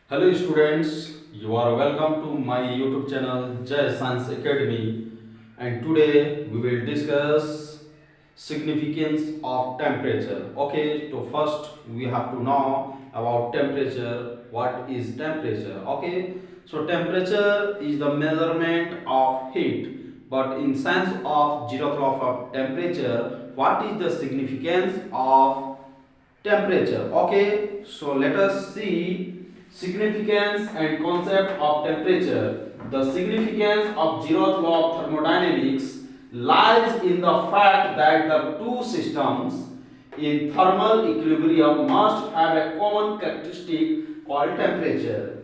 Hello students, you are welcome to my YouTube channel Jai Science Academy, and today we will discuss significance of temperature. Okay, so first we have to know about temperature. What is temperature? Okay, so temperature is the measurement of heat, but in sense of zeroth law of temperature, what is the significance of temperature? Okay, so let us see significance and concept of temperature. The significance of zeroth law of thermodynamics lies in the fact that the two systems in thermal equilibrium must have a common characteristic called temperature.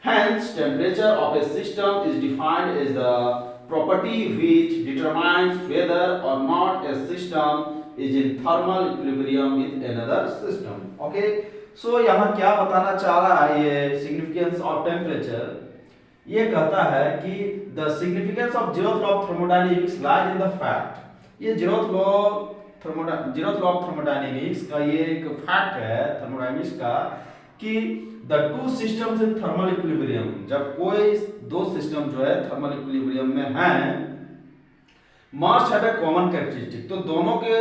Hence, temperature of a system is defined as the property which determines whether or not a system is in thermal equilibrium with another system. Okay, so यहाँ क्या बताना चाह रहा है ये significance of temperature? ये कहता है कि the significance of zeroth law of thermodynamics lies in the fact, ये जीरोथ लॉ ऑफ थर्मोडायनेमिक्स का ये एक फैक्ट है थर्मोडायनेमिक्स का कि the two systems in thermal equilibrium, जब कोई दो सिस्टम जो है थर्मल इक्विलिब्रियम में हैं, must have a common characteristic. तो दोनों के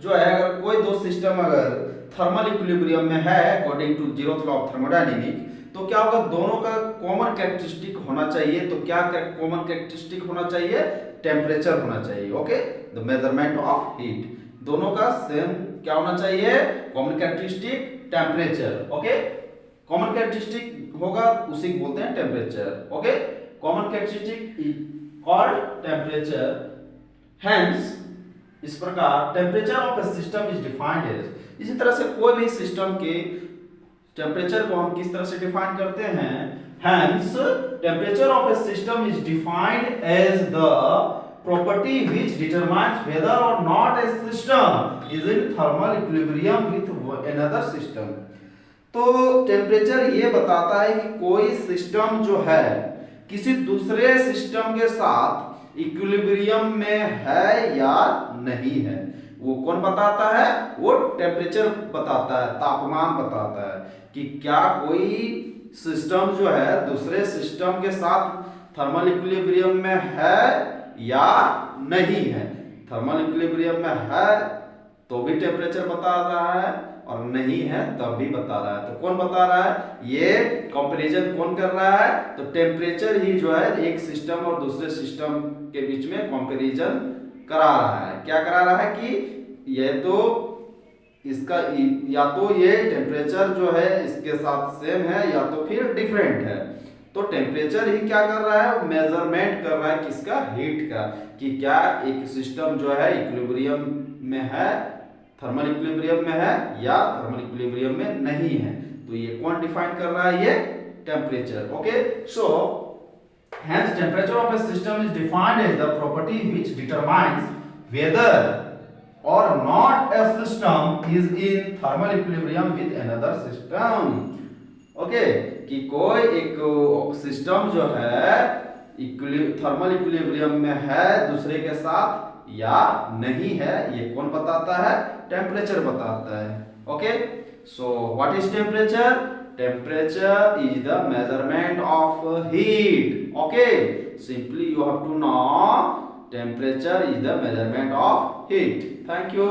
जो है अगर कोई दो सिस्टम अगर थर्मल इक्विलिब्रियम में है according to zeroth law of thermodynamic, तो क्या होगा, दोनों का कॉमन कैरेक्टरिस्टिक होना चाहिए। तो क्या कॉमन कैरेक्टरिस्टिक होना चाहिए? टेम्परेचर होना चाहिए। Okay, the measurement of heat, दोनों का सेम क्या होना चाहिए? Common characteristic temperature. Okay, common characteristic होगा उसी को बोलते हैं temperature. Okay, common characteristic is called temperature. Hence इस प्रकार temperature of a system is defined as, इसी तरह से कोई भी सिस्टम के टेम्परेचर को हम किस तरह से डिफाइन करते हैं? Hence temperature of a system is defined as the property which determines whether or not a system is in thermal equilibrium with another system। तो टेम्परेचर ये बताता है कि कोई सिस्टम जो है किसी दूसरे सिस्टम के साथ इक्विलिब्रियम में है या नहीं है। वो कौन बताता है? वो टेम्परेचर बताता है, तापमान बताता है कि क्या कोई सिस्टम जो है दूसरे सिस्टम के साथ थर्मल इक्विलिब्रियम में है या नहीं है। थर्मल इक्विलिब्रियम में है तो भी टेम्परेचर बता रहा है और नहीं है तब भी बता रहा है। तो कौन बता रहा है? ये कंपैरिजन कौन कर रहा है? तो टेम्परेचर ही जो है एक सिस्टम और दूसरे सिस्टम के बीच में कंपैरिजन करा रहा है। क्या करा रहा है कि ये तो इसका या तो ये टेम्परेचर जो है इसके साथ सेम है या तो फिर डिफरेंट है। तो टेम्परेचर ही क्या कर रहा है? मेजरमेंट कर रहा है किसका? हीट का, कि क्या एक सिस्टम जो है इक्विलिब्रियम में है, थर्मल इक्विलिब्रियम में है या थर्मल इक्विलिब्रियम में नहीं है। तो ये कौन डिफाइन कर रहा है? ये temperature. Okay, so hence temperature of a system is defined as the property which determines whether or not a system is in thermal equilibrium with another system। Okay, कि कोई एक सिस्टम जो है थर्मल इक्विलिब्रियम में है दूसरे के साथ या नहीं है, ये कौन बताता है? टेम्परेचर बताता है। Okay, so what is temperature? Temperature is the measurement of heat. Okay, simply you have to know temperature is the measurement of heat. Thank you.